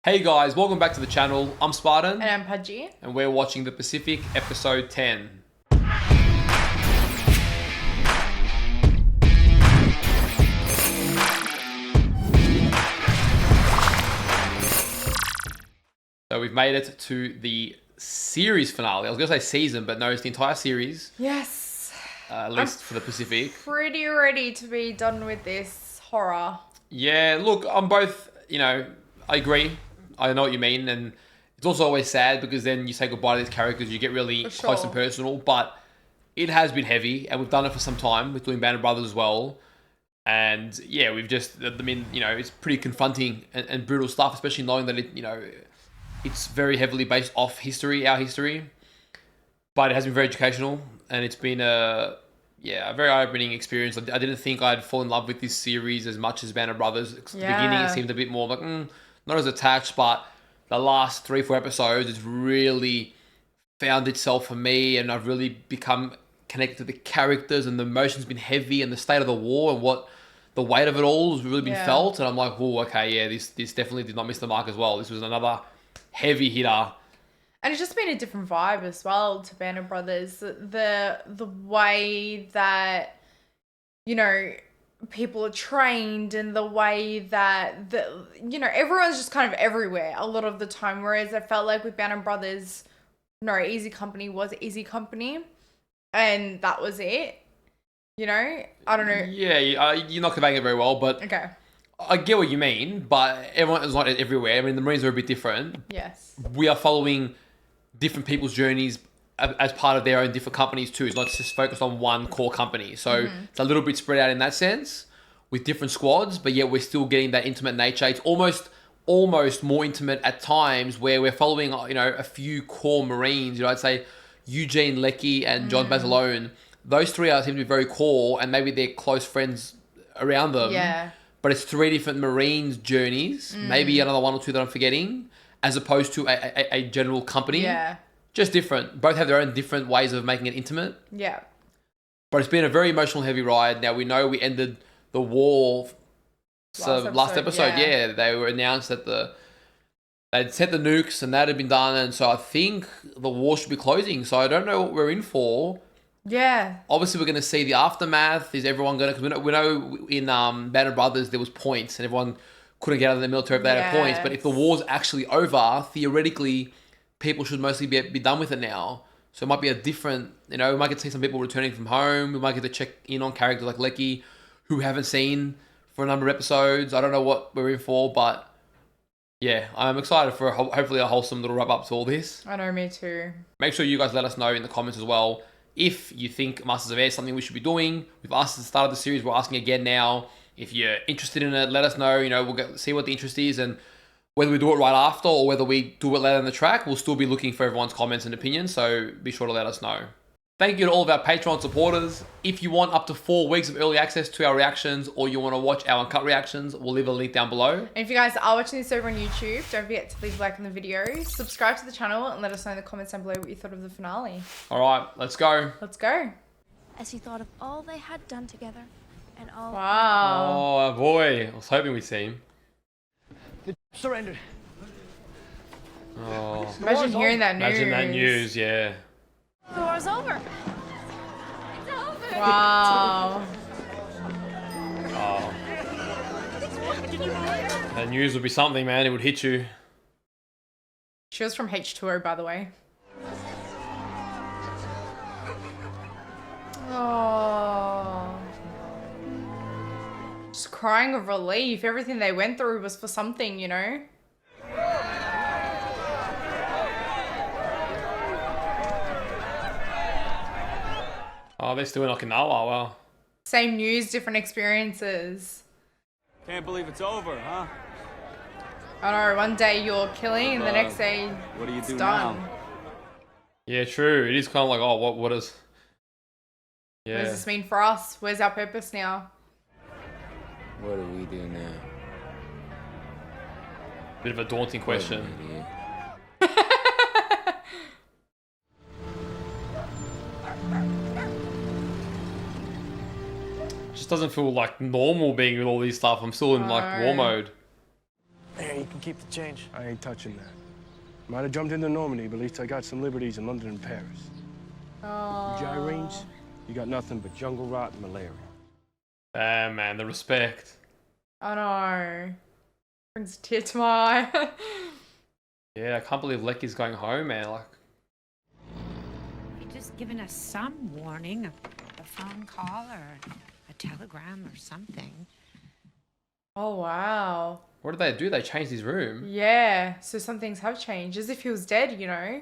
Hey guys, welcome back to the channel. I'm Spartan. And I'm Pudgey. And we're watching The Pacific, episode 10. So we've made it to the series finale. I was going to say season, but no, it's the entire series. Yes. At least for the Pacific. Pretty ready to be done with this horror. Yeah, look, I'm both, I agree. I know what you mean, and it's also always sad because then you say goodbye to these characters, you get really close and personal, but it has been heavy, and we've done it for some time with doing Band of Brothers as well, and yeah, it's pretty confronting and brutal stuff, especially knowing that it's very heavily based off our history, but it has been very educational, and it's been a very eye-opening experience. I didn't think I'd fall in love with this series as much as Band of Brothers. At the beginning, it seemed a bit more like, not as attached, but the last 3-4 episodes, it's really found itself for me, and I've really become connected to the characters, and the emotion's been heavy, and the state of the war and what the weight of it all has really been felt. And I'm like, oh, okay, yeah, this definitely did not miss the mark as well. This was another heavy hitter. And it's just been a different vibe as well to Band of Brothers. The way that, people are trained, and the way that everyone's just kind of everywhere a lot of the time, whereas I felt like with Band of Brothers, Easy Company was Easy Company, and that was it. I don't know. Yeah, you're not conveying it very well, but okay, I get what you mean, but everyone is not everywhere. I mean, the Marines are a bit different. Yes, we are following different people's journeys as part of their own different companies too. It's not just focused on one core company. So it's a little bit spread out in that sense with different squads, but yet we're still getting that intimate nature. It's almost more intimate at times where we're following, a few core Marines. I'd say Eugene, Leckie, and John Basilone. Those three seem to be very core, and maybe they're close friends around them. Yeah. But it's 3 different Marines journeys, maybe another 1 or 2 that I'm forgetting, as opposed to a general company. Yeah. Just different. Both have their own different ways of making it intimate. Yeah. But it's been a very emotional, heavy ride. Now, we know we ended the war. Last episode, they were announced that they'd set the nukes and that had been done. And so I think the war should be closing. So I don't know what we're in for. Yeah. Obviously, we're going to see the aftermath. Is everyone going to... Because we know in Band of Brothers, there was points and everyone couldn't get out of the military if they had points. But if the war's actually over, theoretically, people should mostly be done with it now. So it might be a different... we might get to see some people returning from home. We might get to check in on characters like Leckie, who we haven't seen for a number of episodes. I don't know what we're in for, but... yeah, I'm excited for hopefully a wholesome little wrap-up to all this. I know, me too. Make sure you guys let us know in the comments as well if you think Masters of Air is something we should be doing. We've asked at the start of the series, we're asking again now. If you're interested in it, let us know. We'll see what the interest is, and whether we do it right after or whether we do it later in the track, we'll still be looking for everyone's comments and opinions, so be sure to let us know. Thank you to all of our Patreon supporters. If you want up to 4 weeks of early access to our reactions, or you want to watch our uncut reactions, we'll leave a link down below. And if you guys are watching this over on YouTube, don't forget to leave a like on the video, subscribe to the channel, and let us know in the comments down below what you thought of the finale. All right, let's go. Let's go. As he thought of all they had done together, and all... Wow. Oh boy, I was hoping we'd see him. The surrendered. Oh, Imagine hearing that news. imagine that news, yeah. The war's over. It's over. Wow. Oh. That news would be something, man. It would hit you. She was from H2O, by the way. Oh. Just crying of relief. Everything they went through was for something, Oh, they're still in Okinawa. Wow. Same news, different experiences. Can't believe it's over, huh? I know, one day you're killing and the next day What do you it's do done. now? Yeah, true. It is kind of like, oh, what is... What yeah. does this mean for us? Where's our purpose now? What do we do now? Bit of a daunting question. Just doesn't feel like normal being with all these stuff. I'm still in like war mode. There you can keep the change. I ain't touching that. Might have jumped into Normandy, but at least I got some liberties in London and Paris. Oh. Gyrenes, you got nothing but jungle rot and malaria. Damn, man, the respect. I know. Brings a tear to my eye. Yeah, I can't believe Lecky's going home, man. Like, You've just given us some warning, a phone call or a telegram or something. Oh, wow. what did they do? They changed his room. Yeah, so some things have changed. As if he was dead, you know?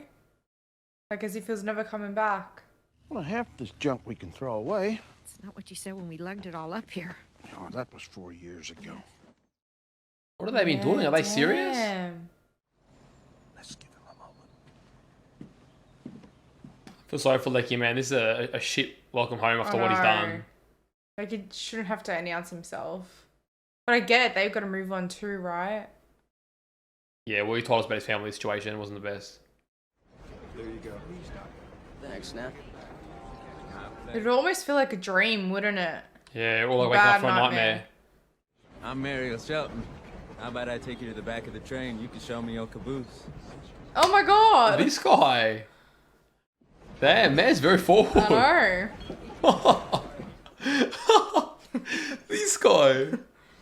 Like, as if he was never coming back. Well, half this junk we can throw away. It's not what you said when we lugged it all up here. Oh, that was 4 years ago. What have they been doing? Are they serious? Damn. Let's give him a moment. I feel sorry for Lecky, man. This is a shit welcome home after I what he's know. done. Like, he shouldn't have to announce himself. But I get it. They've got to move on too, right? Yeah, well, he told us about his family situation. It wasn't the best. There you go. Thanks, Snap. It'd almost feel like a dream, wouldn't it? Yeah, or like waking up Bad from a nightmare. nightmare. I'm Mariel Shelton. How about I take you to the back of the train? You can show me your caboose. Oh my god! This guy. Damn, man's very forward. I know. This guy.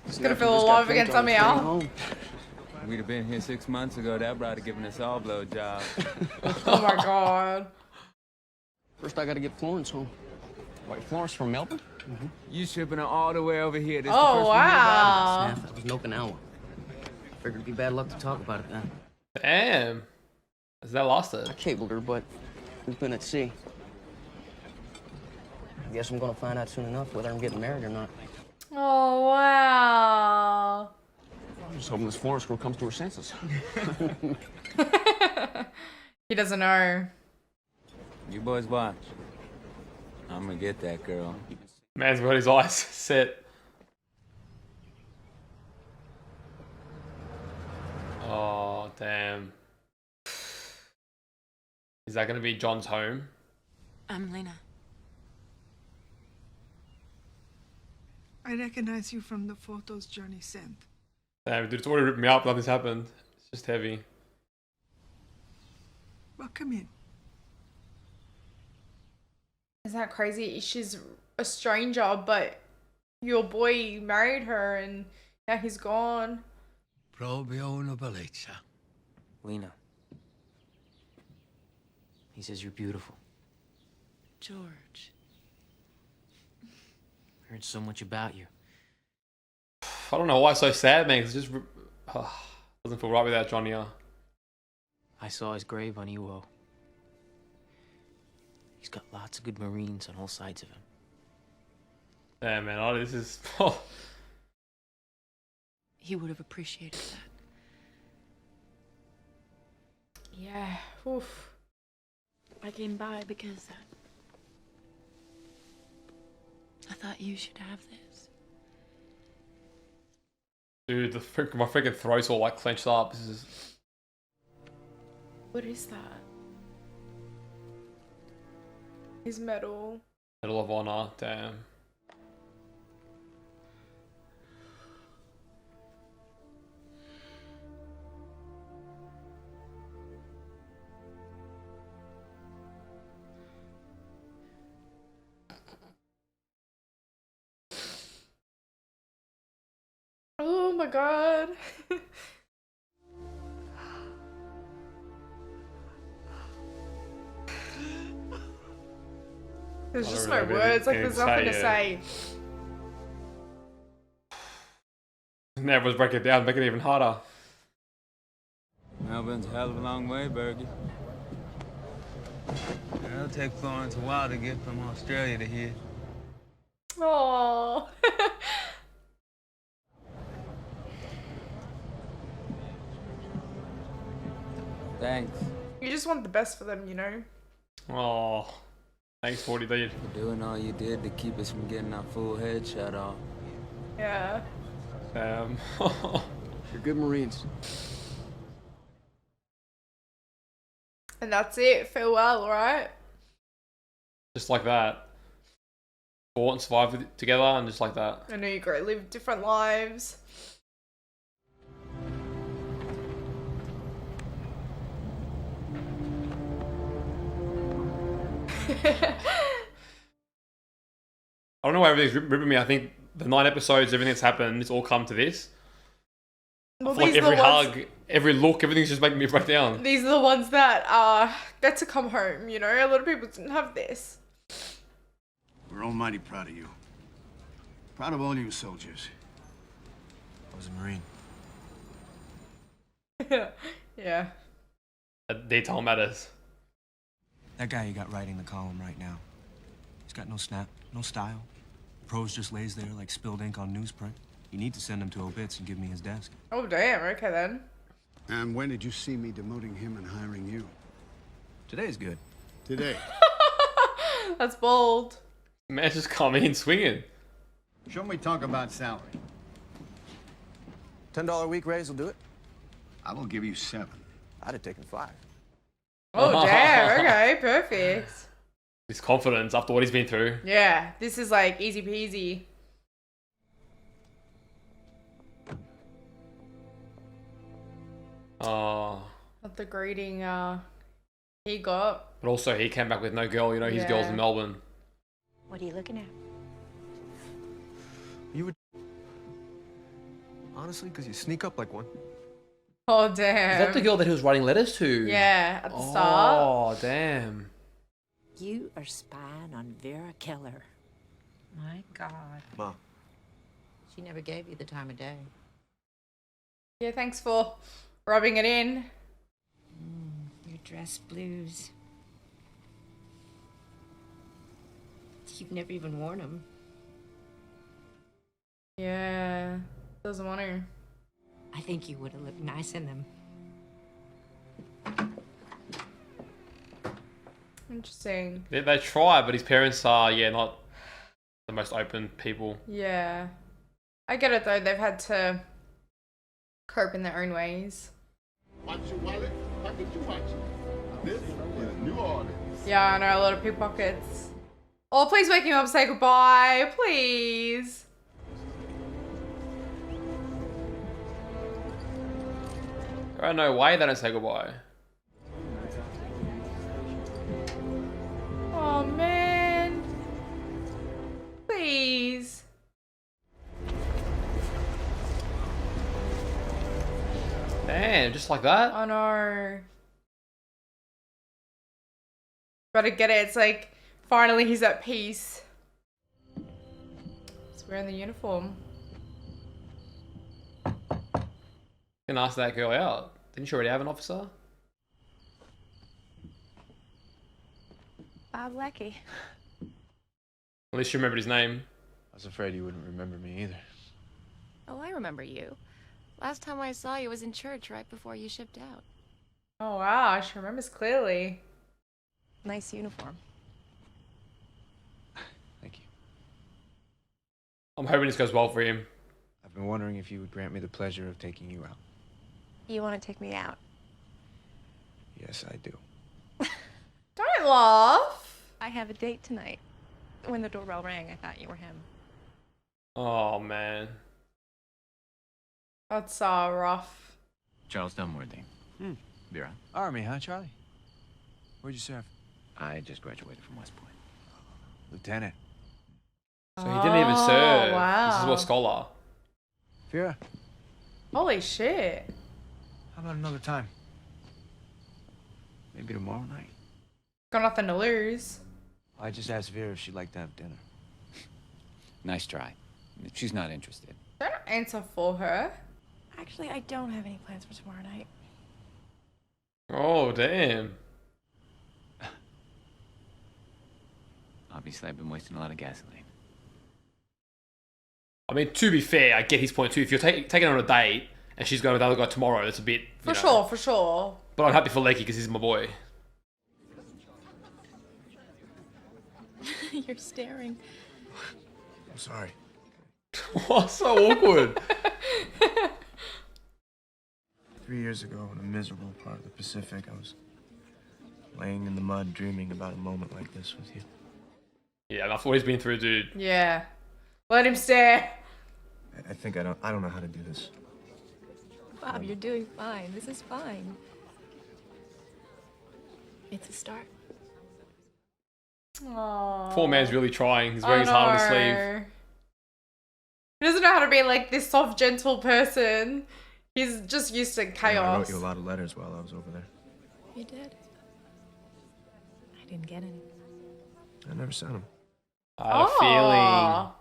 Just gonna feel alive again somehow. We'd have been here 6 months ago. That brother giving us all blowjobs. Oh my god. First, I gotta get Florence home. Wait, Florence from Melbourne? You shipping her all the way over here. This the Oh first we hear about wow. Snap, that was in Okinawa. Figured it'd be bad luck to talk about it then. Damn. Has that lasted? I cabled her, but we've been at sea. I guess I'm gonna find out soon enough whether I'm getting married or not. Oh wow. I'm just hoping this Florence girl comes to her senses. He doesn't know. it. You boys watch. I'm gonna get that girl. Man's got his eyes set. Oh, damn. Is that going to be John's home? I'm Lena. I recognize you from the photos Johnny sent. Damn, dude, it's already ripped me up. Nothing's happened. It's just heavy. Well, come in. Isn't that crazy? She's a stranger, but your boy married her and now he's gone. Proprio una bellezza. Lena. He says you're beautiful. George. Heard so much about you. I don't know why it's so sad, man. It's just doesn't feel right without John here. I saw his grave on Iwo. He's got lots of good Marines on all sides of him. Damn, man. This is... He would have appreciated that. Yeah. Oof. I came by because I thought you should have this. Dude, my freaking throat's all like clenched up. This is... What is that? His medal. Medal of Honor. Damn. Oh my god. There's just no words, like there's nothing to say. Everyone's breaking it down, making it even harder. Melbourne's a hell of a long way, Bergie. It'll take Florence a while to get from Australia to here. Oh. Thanks You just want the best for them, you know? Oh, thanks, 40 dude. for doing all you did to keep us from getting our full head shut off. Yeah. You're good Marines. And that's it. Farewell, right? Just like that. Fought and survived together, and just like that. I know you go live different lives. I don't know why everything's ripping me. I think the 9 episodes, everything that's happened, it's all come to this. Well, I feel like every hug, every look, everything's just making me break down. These are the ones that get to come home, you know? A lot of people didn't have this. We're almighty proud of you. Proud of all you soldiers. I was a Marine. Yeah. Detail matters. That guy you got writing the column right now. He's got no snap, no style. Prose just lays there like spilled ink on newsprint. You need to send him to Obits and give me his desk. Oh, damn. Okay, then. And when did you see me demoting him and hiring you? Today's good. Today. That's bold. Man, just coming in swinging. Show me talk about salary. $10 a week raise will do it. I will give you 7. I'd have taken 5. Oh, damn. Okay, perfect. His confidence after what he's been through. Yeah, this is like easy peasy. Oh. Not the greeting he got. But also he came back with no girl, you know, his girl's in Melbourne. What are you looking at? You would... Honestly, because you sneak up like one. Oh, damn. Is that the girl that he was writing letters to? Yeah, at the start. Oh, damn. You are spying on Vera Keller. My God. Ma. She never gave you the time of day. Yeah, thanks for rubbing it in. Your dress blues. You've never even worn them. Yeah, doesn't want to. I think you would have looked nice in them. Interesting. They try, but his parents are, not the most open people. Yeah. I get it though, they've had to cope in their own ways. Watch your wallet. What did you watch? This is New Orleans. Yeah, I know, a lot of pickpockets. Oh, please wake him up, say goodbye, please. There ain't no way they don't say goodbye. Oh, man. Please. Man, just like that? Oh, no. But I get it. It's like, finally he's at peace. He's wearing the uniform. Can ask that girl out. Didn't she already have an officer? Bob Leckie. At least she remembered his name. I was afraid you wouldn't remember me either. Oh, I remember you. Last time I saw you was in church right before you shipped out. Oh, wow. She remembers clearly. Nice uniform. Thank you. I'm hoping this goes well for him. I've been wondering if you would grant me the pleasure of taking you out. You want to take me out? Yes, I do. Don't laugh. I have a date tonight. When the doorbell rang, I thought you were him. Oh, man. That's rough. Charles Dunworthy. Vera. Army, huh, Charlie? Where'd you serve? I just graduated from West Point. Lieutenant. So he didn't even serve. Wow. This is what scholar. Vera, Holy shit. how about another time? Maybe tomorrow night? Got nothing to lose. I just asked Vera if she'd like to have dinner. Nice try. She's not interested. Don't answer for her. Actually, I don't have any plans for tomorrow night. Oh, damn. Obviously, I've been wasting a lot of gasoline. I mean, to be fair, I get his point too. If you're taking her on a date and she's going with the other guy tomorrow, that's a bit... For sure. But I'm happy for Leckie because he's my boy. You're staring. I'm sorry. Oh, so awkward. 3 years ago, in a miserable part of the Pacific, I was laying in the mud dreaming about a moment like this with you. Yeah, that's what he's been through, dude. Yeah. Let him stare. I think I don't know how to do this. Bob, you're doing fine. This is fine. It's a start. Aww. Poor man's really trying. He's wearing his heart on his sleeve. He doesn't know how to be like this soft, gentle person. He's just used to chaos. Yeah, I wrote you a lot of letters while I was over there. You did? I didn't get any. I never sent them. I had a feeling.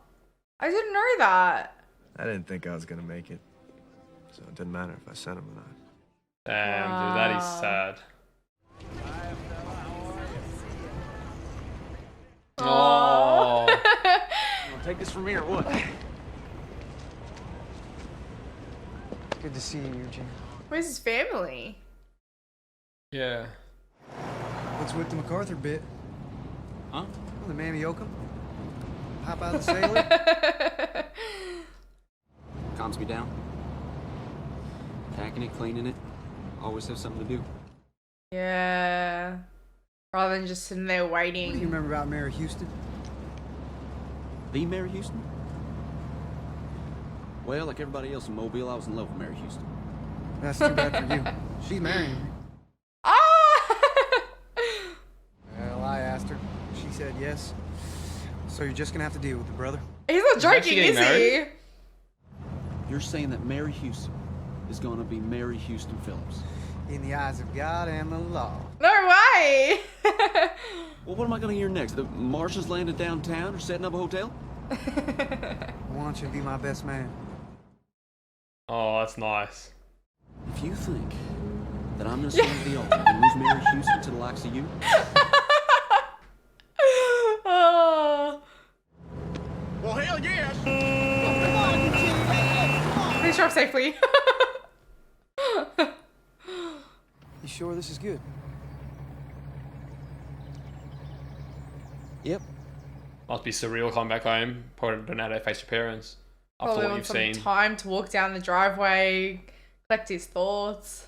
I didn't know that. I didn't think I was gonna make it, so it didn't matter if I sent them or not. Damn, dude, that is sad. Oh. I'll take this from here, or what? Good to see you, Eugene. Where's his family? Yeah. What's with the MacArthur bit? Huh? The Mammy Oakham? Hop out of the sailor? Calms me down. Packing it, cleaning it. Always have something to do. Yeah. Rather than just sitting there waiting. What do you remember about Mary Houston? The Mary Houston? Well, like everybody else in Mobile, I was in love with Mary Houston. That's too bad for you. She's marrying me. Ah! Well, I asked her. She said yes. So you're just gonna have to deal with it, brother. He's not joking, is he? You're saying that Mary Houston is gonna be Mary Houston Phillips? In the eyes of God and the law. No way! Well, what am I gonna hear next? The Martians landed downtown or setting up a hotel? I want you to be my best man. Oh, that's nice. If you think that I'm gonna stand at the altar and lose Mary Houston to the likes of you, Oh. Well, hell yes. Please drive safely. You sure this is good? Yep. Must be surreal coming back home. Probably don't know how to face your parents after Probably what want you've some seen. time to walk down the driveway, collect his thoughts.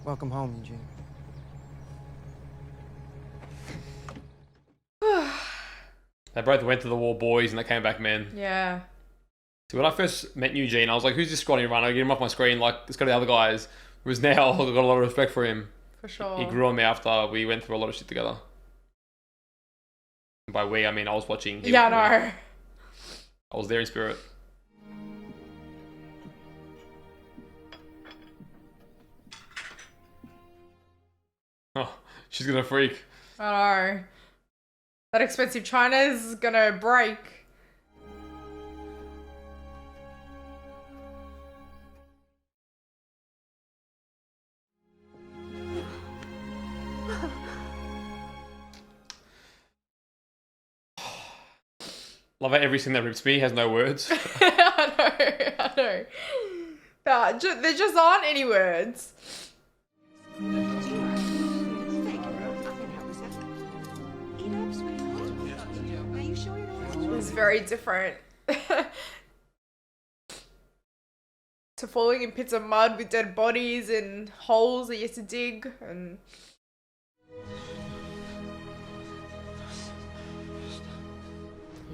Welcome home, Eugene. They both went to the war boys and they came back men. Yeah. So when I first met Eugene, I was like, who's this scrawny runner? I get him off my screen like it's got the other guys. Whereas now I've got a lot of respect for him. For sure. He grew on me after we went through a lot of shit together. And by we, I mean I was watching him. Yeah, I know. I was there in spirit. Oh, she's gonna freak. I know. That expensive China's gonna break. Love how everything that rips me has no words. I know. There just aren't any words. It's very different to falling in pits of mud with dead bodies and holes that you have to dig and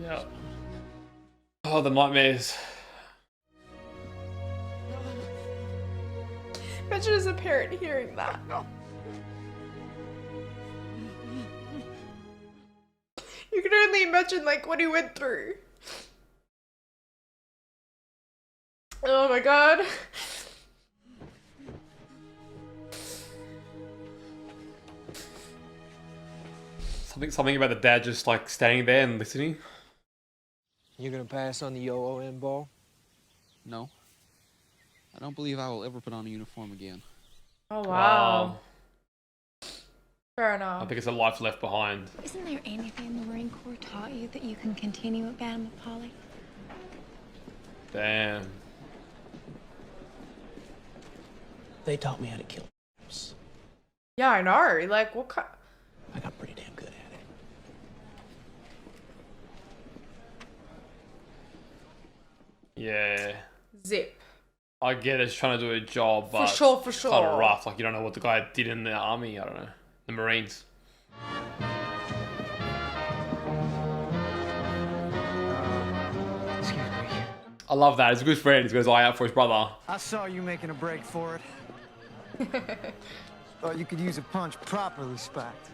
yeah. Oh, the nightmares. imagine as a parent hearing that. You can only imagine like what he went through. Oh my god. Something about the dad just like standing there and listening. You're gonna pass on the OOM ball? no. I don't believe I will ever put on a uniform again. Oh wow. Fair enough. I think it's a life left behind. Isn't there anything the Marine Corps taught you that you can continue at Bantam Polly? Damn. They taught me how to kill. Yeah, I know. Like, what kind? I got pretty damn good at it. Yeah. Zip. I get it's trying to do a job, but for it's sure. kind of rough. Like, you don't know what the guy did in the army. I don't know. The Marines. Excuse me. I love that. He's a good friend. He's got his eye out for his brother. I saw you making a break for it. Thought you could use a punch properly spiked.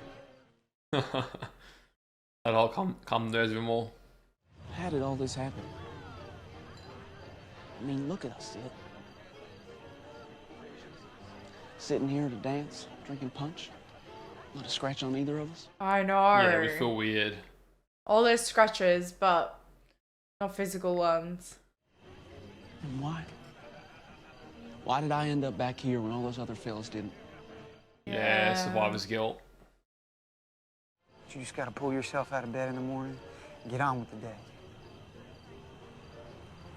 That'll calm the nerves a bit more. How did all this happen? I mean, look at us, Sid. Sitting here at a dance, drinking punch. Not a scratch on either of us. I know. Yeah, it would feel weird. All those scratches, but not physical ones. And why? Why did I end up back here when all those other fellas didn't? Yeah, survivor's guilt. You just gotta pull yourself out of bed in the morning and get on with the day.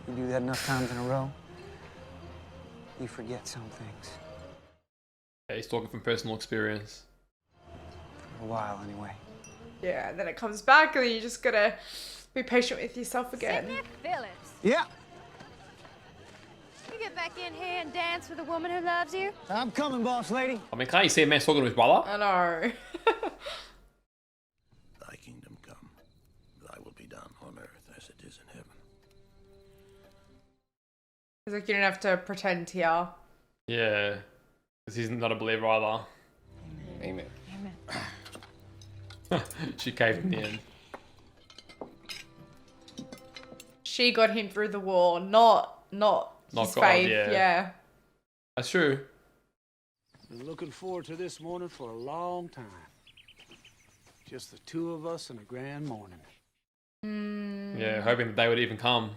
You do that enough times in a row, you forget some things. Yeah, he's talking from personal experience. For a while, anyway. Yeah, and then it comes back and then you just gotta be patient with yourself again. Phillips. Yeah. You get back in here and dance with a woman who loves you? I'm coming, boss lady. I mean, can't you see a man talking to his brother? I know. Thy kingdom come, thy will be done on earth as it is in heaven. It's like you don't have to pretend here. Yeah, because he's not a believer either. Amen. Amen. She caved in the end. She got him through the wall, not his God, faith. yeah. Yeah. That's true. Been looking forward to this morning for a long time. Just the two of us and a grand morning. Yeah, hoping that they would even come.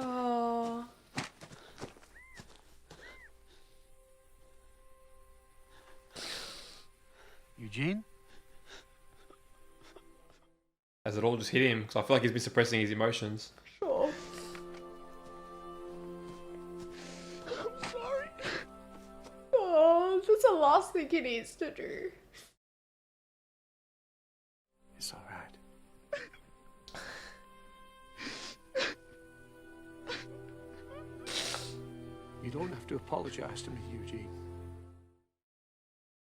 Oh. Eugene? As it all just hit him, because I feel like he's been suppressing his emotions. Sure. I'm sorry. Oh, that's the last thing he needs to do. It's all right. You don't have to apologize to me, Eugene.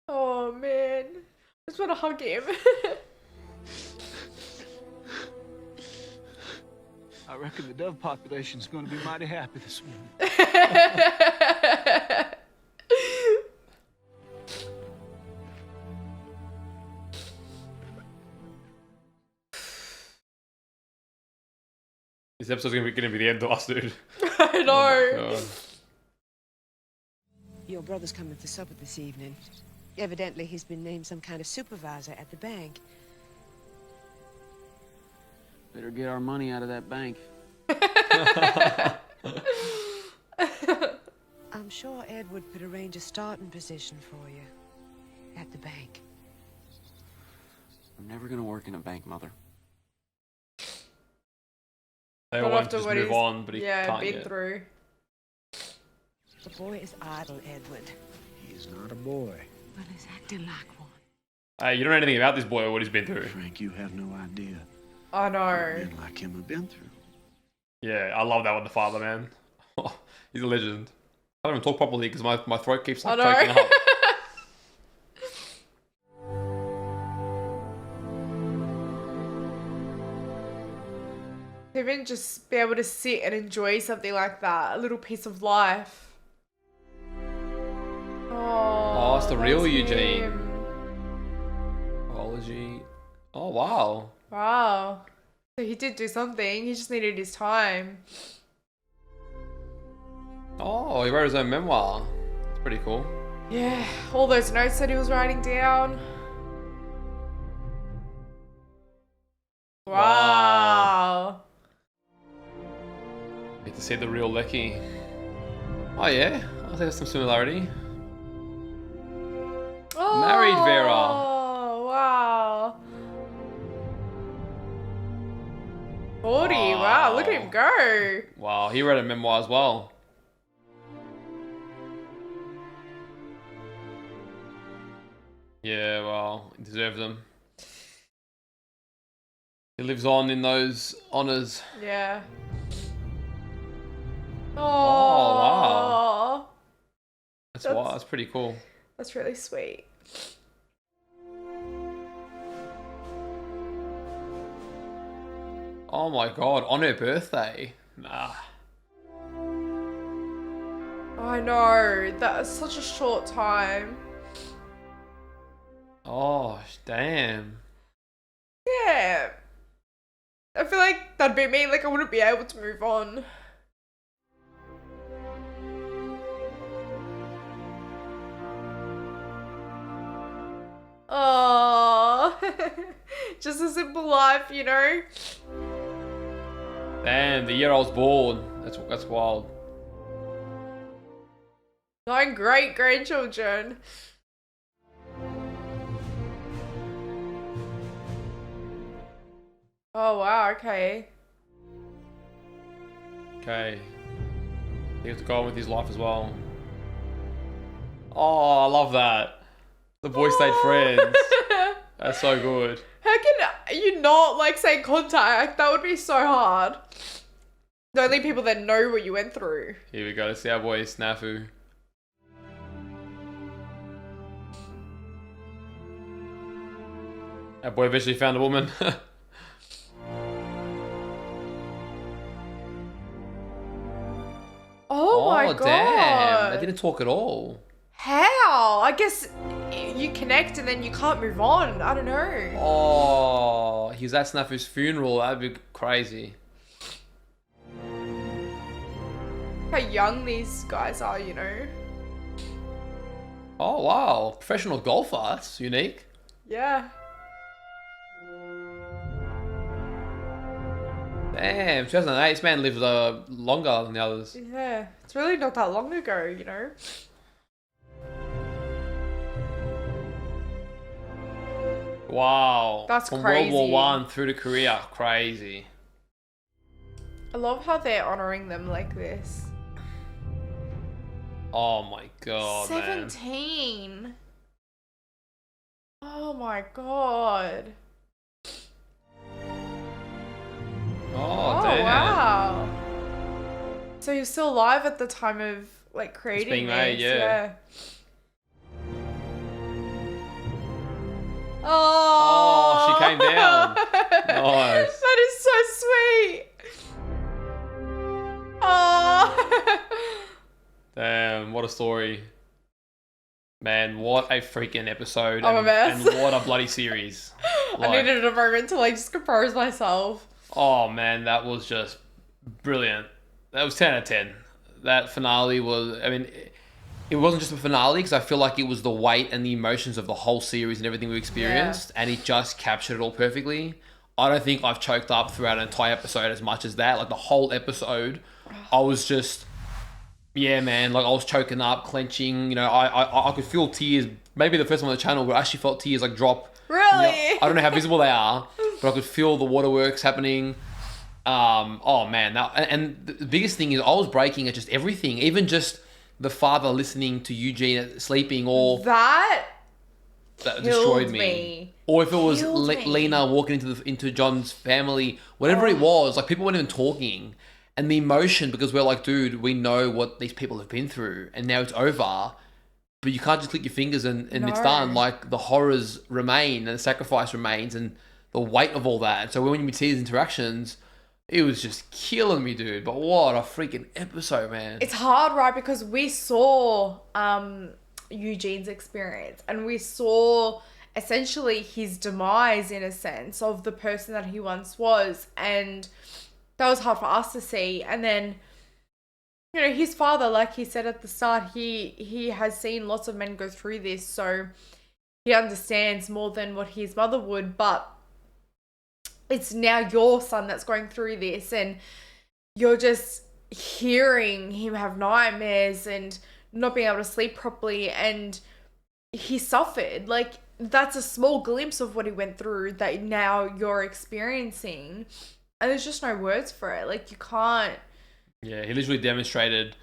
Oh man, I just want to hug him. I reckon the dove population's going to be mighty happy this morning. This episode's gonna be the end of us, dude. I know. Oh Your brother's coming for supper this evening. Evidently, he's been named some kind of supervisor at the bank. Better get our money out of that bank. I'm sure Edward could arrange a starting position for you at the bank. I'm never gonna work in a bank, Mother. They Not want after to just what move he's on, but he can't been yet. through. The boy is idle, Edward. He's not a boy. Well, he's acting like one. Hey, you don't know anything about this boy or what he's been through. Frank, you have no idea I know. what men like him have been through. Yeah, I love that one, the father, man. He's a legend. I don't even talk properly because my throat keeps like I choking know. up. Even just be able to sit and enjoy something like that, a little piece of life. Oh, Oh, it's the real that's Eugene. him. Apology. Oh, wow. Wow. So he did do something. He just needed his time. Oh, he wrote his own memoir. That's pretty cool. Yeah, all those notes that he was writing down. Wow. Get to see the real Lecky. Oh, yeah. I think there's some similarity. Oh, Married Vera. Oh, wow. 40. Wow, look at him go. Wow, he wrote a memoir as well. Yeah, well, he deserves them. He lives on in those honors. Yeah. Oh, wow. That's pretty cool. That's really sweet. Oh my god, on her birthday? Nah. I know, that was such a short time. Oh, damn. Yeah. I feel like that'd be me. Like, I wouldn't be able to move on. Oh, just a simple life, you know? Damn, the year I was born. That's wild. 9 great grandchildren. Oh, wow, okay. Okay. He has to go on with his life as well. Oh, I love that. The boys stayed friends. That's so good. How can you not, like, say contact? That would be so hard. The only people that know what you went through. Here we go. Let's see our boy Snafu. Our boy eventually found a woman. Oh my god. Damn. They didn't talk at all. How? I guess you connect and then you can't move on. I don't know. Oh, he was at Snafu's funeral. That'd be crazy. How young these guys are, you know? Oh, wow. Professional golfer. That's unique. Yeah. Damn, 2008, this man lived longer than the others. Yeah. It's really not that long ago, you know? Wow. That's From crazy. World War One through to Korea. Crazy. I love how they're honoring them like this. Oh my god, man. 17. Oh my god. Oh, damn. Wow. So you're still alive at the time of like creating being made, this, yeah. Oh, she came down. Nice. That is so sweet. Oh. Damn, what a story. Man, what a freaking episode. I'm a mess. And what a bloody series. I needed a moment to like just compose myself. Oh man, that was just brilliant. That was 10 out of 10. That finale was, I mean, it wasn't just a finale because I feel like it was the weight and the emotions of the whole series and everything we experienced, and it just captured it all perfectly. I don't think I've choked up throughout an entire episode as much as that. Like the whole episode, I was just, yeah, man, like I was choking up, clenching, you know, I could feel tears. Maybe the first one on the channel, but I actually felt tears like drop. Really? I don't know how visible they are, but I could feel the waterworks happening. Oh man, and the biggest thing is I was breaking at just everything, even just the father listening to Eugene sleeping, or that destroyed me. Or if it was Lena walking into John's family, whatever it was, like people weren't even talking, and the emotion, because we're like, dude, we know what these people have been through, and now it's over. But you can't just click your fingers and it's done. Like the horrors remain and the sacrifice remains and the weight of all that. And so when you see these interactions, it was just killing me, dude. But what a freaking episode, man. It's hard, right? Because we saw Eugene's experience and we saw essentially his demise in a sense of the person that he once was. And that was hard for us to see. And then, you know, his father, like he said at the start, he has seen lots of men go through this, so he understands more than what his mother would, but it's now your son that's going through this, and you're just hearing him have nightmares and not being able to sleep properly, and he suffered. Like, that's a small glimpse of what he went through that now you're experiencing, and there's just no words for it. Like, you can't. Yeah, he literally demonstrated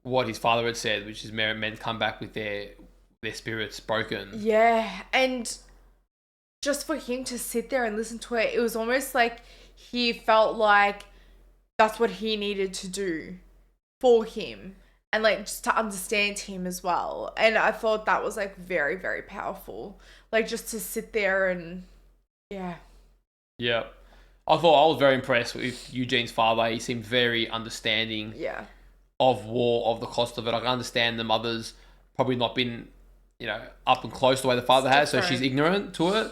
what his father had said, which is men come back with their spirits broken. Yeah, and just for him to sit there and listen to it, it was almost like he felt like that's what he needed to do for him and like just to understand him as well. And I thought that was like very, very powerful. Like just to sit there and yeah. Yeah. I was very impressed with Eugene's father. He seemed very understanding of war, of the cost of it. I can understand the mother's probably not been up and close the way the father has, so different. she's ignorant to it.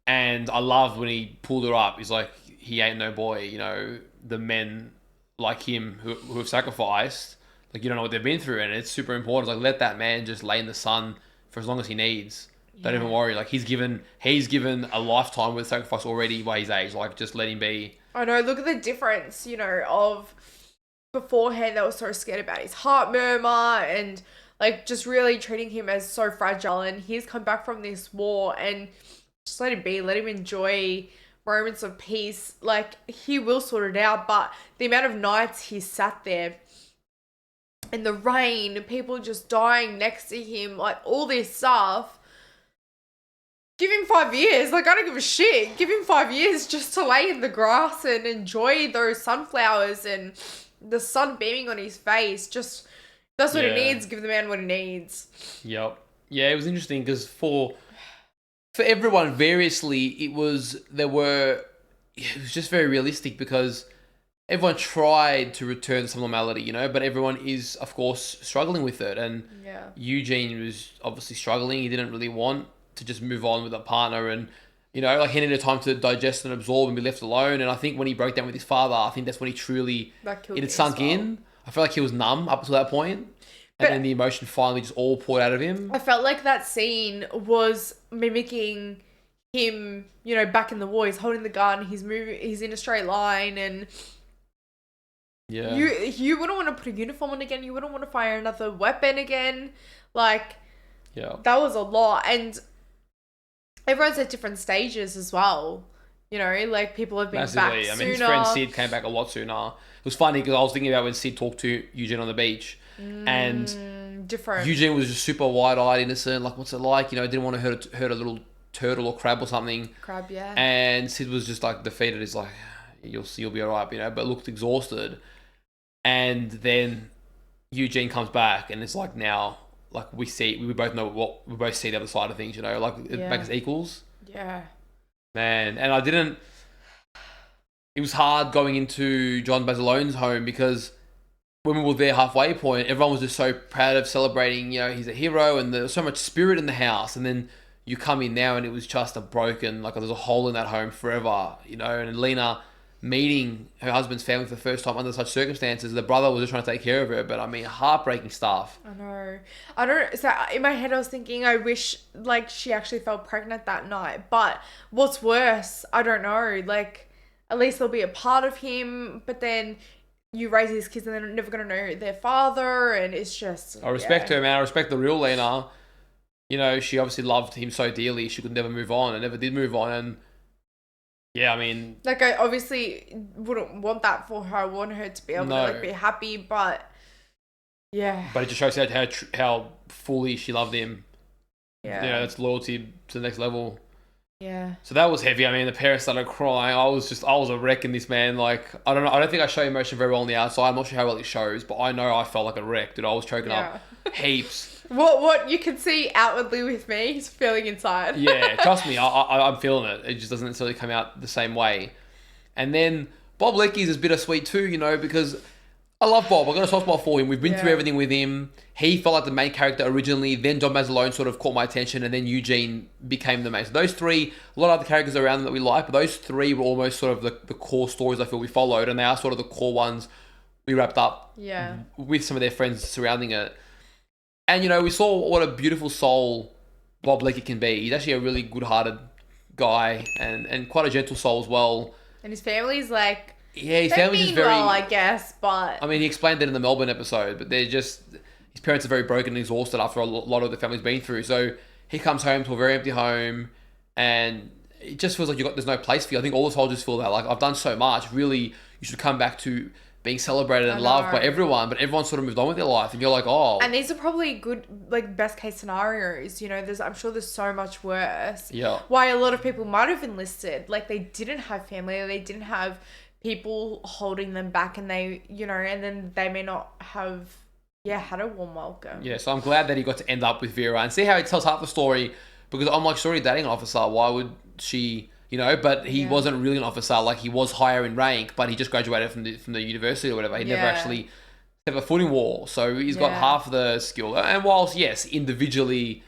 And I loved when he pulled her up. He's like, he ain't no boy. The men like him who have sacrificed, like, you don't know what they've been through, and it's super important. Like, let that man just lay in the sun for as long as he needs. Don't even worry. Like, he's given a lifetime with sacrifice already by his age. Like, just let him be. I know. Look at the difference, of beforehand they were so scared about his heart murmur and like just really treating him as so fragile. And he's come back from this war and just let him be. Let him enjoy moments of peace. Like, he will sort it out. But the amount of nights he sat there in the rain, people just dying next to him, like all this stuff. Give him 5 years. Like, I don't give a shit. Give him 5 years just to lay in the grass and enjoy those sunflowers and the sun beaming on his face. Just, that's what he needs. Give the man what he needs. Yep. Yeah, it was interesting because for everyone, variously, it was just very realistic because everyone tried to return to some normality, but everyone is, of course, struggling with it. And Eugene was obviously struggling. He didn't really want to just move on with a partner and, like, he needed time to digest and absorb and be left alone. And I think when he broke down with his father, I think that's when he truly, it had sunk in. I felt like he was numb up to that point. And then the emotion finally just all poured out of him. I felt like that scene was mimicking him, back in the war. He's holding the gun, he's moving, he's in a straight line, and you wouldn't want to put a uniform on again. You wouldn't want to fire another weapon again. Like, that was a lot. And everyone's at different stages as well. Like, people have been back sooner. I mean, his friend Sid came back a lot sooner. It was funny because I was thinking about when Sid talked to Eugene on the beach. And different. Eugene was just super wide-eyed, innocent. Like, what's it like? Didn't want to hurt a little turtle or crab or something. Crab, yeah. And Sid was just like defeated. He's like, you'll be alright, but looked exhausted. And then Eugene comes back, and it's like now, like we both know what we both see the other side of things. Like back as equals. Yeah. Man, and it was hard going into John Bazilone's home because when we were there halfway point, everyone was just so proud of celebrating, he's a hero and there's so much spirit in the house. And then you come in now and it was just a broken, like there's a hole in that home forever, and Lena meeting her husband's family for the first time under such circumstances. The brother was just trying to take care of her, but I mean, heartbreaking stuff. I know. I don't, so in my head I was thinking I wish like she actually felt pregnant that night, but what's worse, I don't know, like at least there'll be a part of him, but then you raise these kids and they're never going to know their father, and it's just... I respect her, man. I respect the real Lena. She obviously loved him so dearly, she could never move on and never did move on, and yeah, I mean... Like, I obviously wouldn't want that for her. I want her to be able to like, be happy, but yeah. But it just shows how fully she loved him. Yeah. That's loyalty to the next level. Yeah. So that was heavy. I mean, the parents started crying. I was a wreck in this, man. Like, I don't know. I don't think I show emotion very well on the outside. I'm not sure how well it shows, but I know I felt like a wreck, dude. I was choking up heaps. What you can see outwardly with me is feeling inside. Yeah, trust me. I'm feeling it. It just doesn't necessarily come out the same way. And then Bob Lecky's is bittersweet too, because I love Bob. I've got a soft spot for him. We've been through everything with him. He felt like the main character originally. Then John Basilone sort of caught my attention, and then Eugene became the main. So those three, a lot of other characters around them that we like, but those three were almost sort of the core stories I feel we followed, and they are sort of the core ones we wrapped up with some of their friends surrounding it. And, we saw what a beautiful soul Bob Leckie can be. He's actually a really good-hearted guy and quite a gentle soul as well. And his family's like... Yeah, his family's just very... well, I guess, but... I mean, he explained that in the Melbourne episode, but they're just... His parents are very broken and exhausted after a lot of the family's been through. So he comes home to a very empty home, and it just feels like there's no place for you. I think all the soldiers feel that. Like, I've done so much. Really, you should come back to being celebrated and loved by everyone, but everyone sort of moved on with their life, and you're like, oh. And these are probably good, like, best case scenarios. I'm sure there's so much worse. Yeah. Why a lot of people might have enlisted, like, they didn't have family, or they didn't have people holding them back, and they, and then they may not have, had a warm welcome. Yeah, so I'm glad that he got to end up with Vera and see how he tells half the story, because I'm like, she's already dating an officer. Why would she, but he wasn't really an officer. Like, he was higher in rank, but he just graduated from the university or whatever. He never actually stepped a foot in war. So he's got half the skill. And whilst, yes, individually,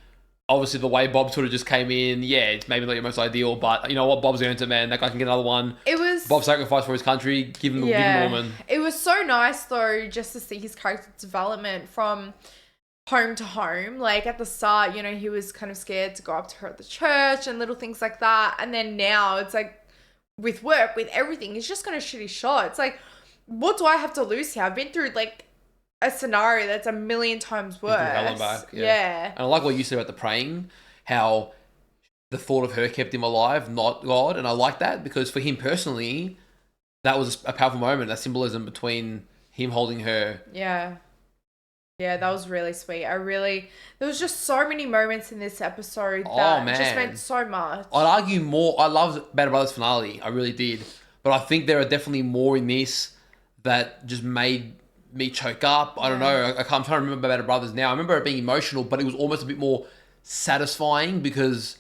Obviously, the way Bob sort of just came in, yeah, it's maybe not your most ideal, but you know what? Bob's earned it, man. That guy can get another one. It was Bob sacrificed for his country. Give him Norman. It was so nice though, just to see his character development from home to home. Like at the start, you know, he was kind of scared to go up to her at the church and little things like that. And then now it's like with work, with everything, he's just gonna shoot his shot. It's like, what do I have to lose here? I've been through like a scenario that's a million times worse. Hell and back, yeah. And I like what you said about the praying, how the thought of her kept him alive, not God. And I like that because for him personally, that was a powerful moment, that symbolism between him holding her. Yeah. Yeah, that was really sweet. There was just so many moments in this episode that just meant so much. I'd argue more. I loved Band of Brothers finale. I really did. But I think there are definitely more in this that just made me choke up. I don't know. I'm trying to remember Band of Brothers now. I remember it being emotional, but it was almost a bit more satisfying because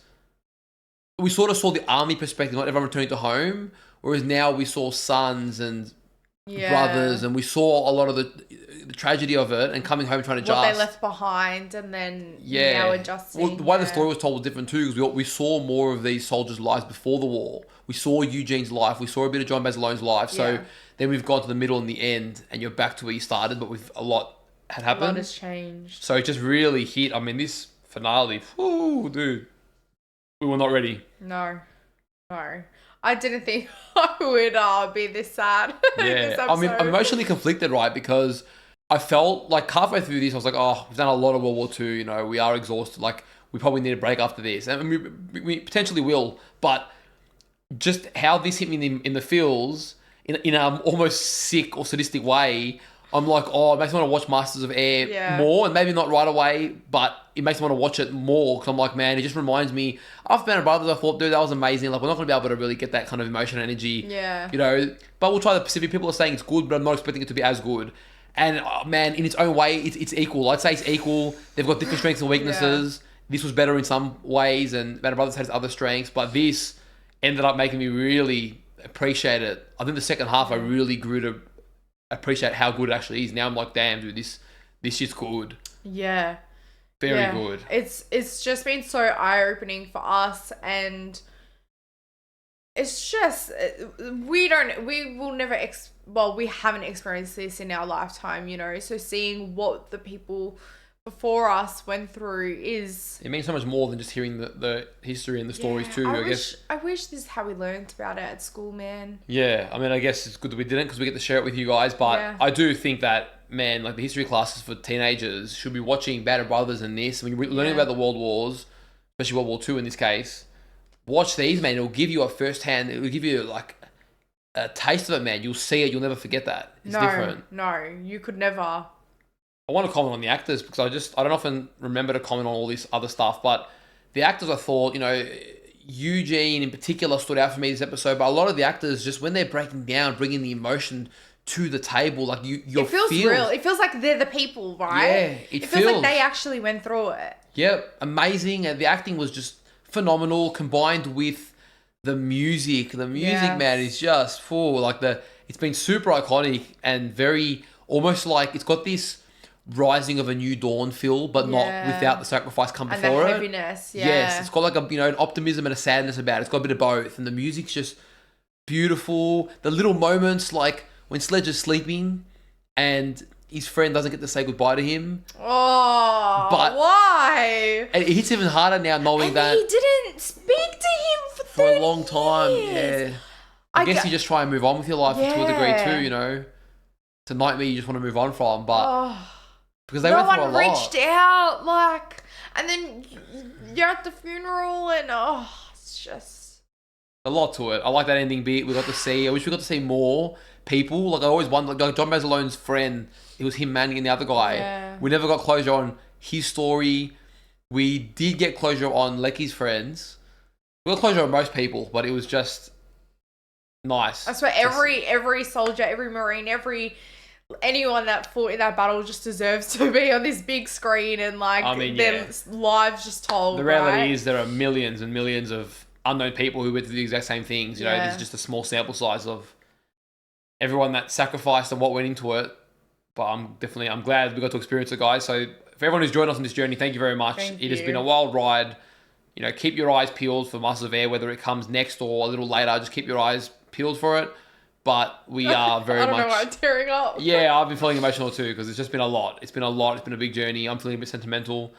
we sort of saw the army perspective, not everyone returning to home, whereas now we saw sons and brothers, and we saw a lot of the tragedy of it and coming home trying to adjust. What they left behind and then now adjusting. Well, the way the story was told was different too because we saw more of these soldiers' lives before the war. We saw Eugene's life. We saw a bit of John Basilione's life. So then we've gone to the middle and the end and you're back to where you started, but with a lot had happened. A lot has changed. So it just really hit. I mean, this finale, whoo, dude. We were not ready. No. I didn't think I would be this sad. Yeah, I mean, I'm emotionally conflicted, right? Because I felt like halfway through this, I was like, oh, we've done a lot of World War II, you know, we are exhausted. Like, we probably need a break after this. And we potentially will. But just how this hit me in the feels, in an almost sick or sadistic way, I'm like, oh, it makes me want to watch Masters of Air more. And maybe not right away, but it makes me want to watch it more. Because I'm like, man, it just reminds me, after Band of Brothers, I thought, dude, that was amazing. Like, we're not going to be able to really get that kind of emotion and energy. Yeah. You know, but we'll try the Pacific. People are saying it's good, but I'm not expecting it to be as good. And man, in its own way, it's equal. I'd say it's equal. They've got different strengths and weaknesses. This was better in some ways, and Band of Brothers has other strengths. But this ended up making me really appreciate it. I think the second half, I really grew to appreciate how good it actually is. Now I'm like, damn, dude, this shit's good. Yeah. Very good. It's just been so eye-opening for us, and it's just we haven't experienced this in our lifetime, you know. So seeing what the people before us went through it means so much more than just hearing the history and the stories too. I guess I wish this is how we learned about it at school, man. Yeah, I mean, I guess it's good that we didn't because we get to share it with you guys. But I do think that, man, like the history classes for teenagers should be watching Band of Brothers and this. I mean, we're learning about the World Wars, especially World War II in this case. Watch these, man. It'll give you a first-hand. It'll give you like a taste of it, man. You'll see it. You'll never forget that. It's different. No, you could never. I want to comment on the actors because I don't often remember to comment on all this other stuff, but the actors, I thought, you know, Eugene in particular stood out for me this episode, but a lot of the actors, just when they're breaking down, bringing the emotion to the table, like it feels real. It feels like they're the people, right? Yeah, it feels like they actually went through it. Yep, amazing. And the acting was just phenomenal, combined with the music. The music, man, is just full. Like it's been super iconic and very almost like it's got this rising of a new dawn feel, but not without the sacrifice come before it. And the heaviness, Yes, it's got like an optimism and a sadness about it. It's got a bit of both, and the music's just beautiful. The little moments, like when Sledge is sleeping, and his friend doesn't get to say goodbye to him. Oh, but why? And it hits even harder now knowing that he didn't speak to him for a long time. Yeah, I guess you just try and move on with your life to a degree too. You know, it's a nightmare you just want to move on from, but. Because they went through a lot. No one reached out, like, and then you're at the funeral, and it's just a lot to it. I like that ending bit we got to see. I wish we got to see more people. Like I always wondered, like John Basilione's friend, it was him manning the other guy. Yeah. We never got closure on his story. We did get closure on Lecky's friends. We got closure on most people, but it was just nice. That's why every soldier, every Marine, anyone that fought in that battle just deserves to be on this big screen and their lives just told. The reality is there are millions and millions of unknown people who went through the exact same things. You know, this is just a small sample size of everyone that sacrificed and what went into it. But I'm glad we got to experience it, guys. So for everyone who's joined us on this journey, thank you very much. It has been a wild ride. You know, keep your eyes peeled for Muscles of Air, whether it comes next or a little later. Just keep your eyes peeled for it. But we are very much... I don't know why I'm tearing up. Yeah, I've been feeling emotional too because it's just been a lot. It's been a lot. It's been a big journey. I'm feeling a bit sentimental.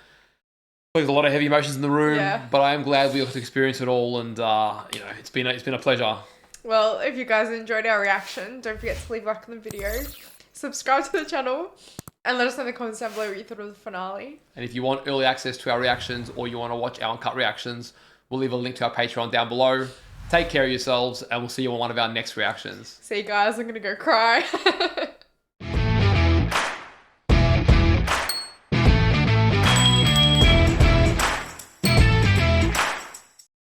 There's a lot of heavy emotions in the room, but I am glad we got to experience it all, and you know, it's been a pleasure. Well, if you guys enjoyed our reaction, don't forget to leave a like on the video, subscribe to the channel, and let us know in the comments down below what you thought of the finale. And if you want early access to our reactions or you want to watch our uncut reactions, we'll leave a link to our Patreon down below. Take care of yourselves, and we'll see you on one of our next reactions. See you guys. I'm gonna go cry.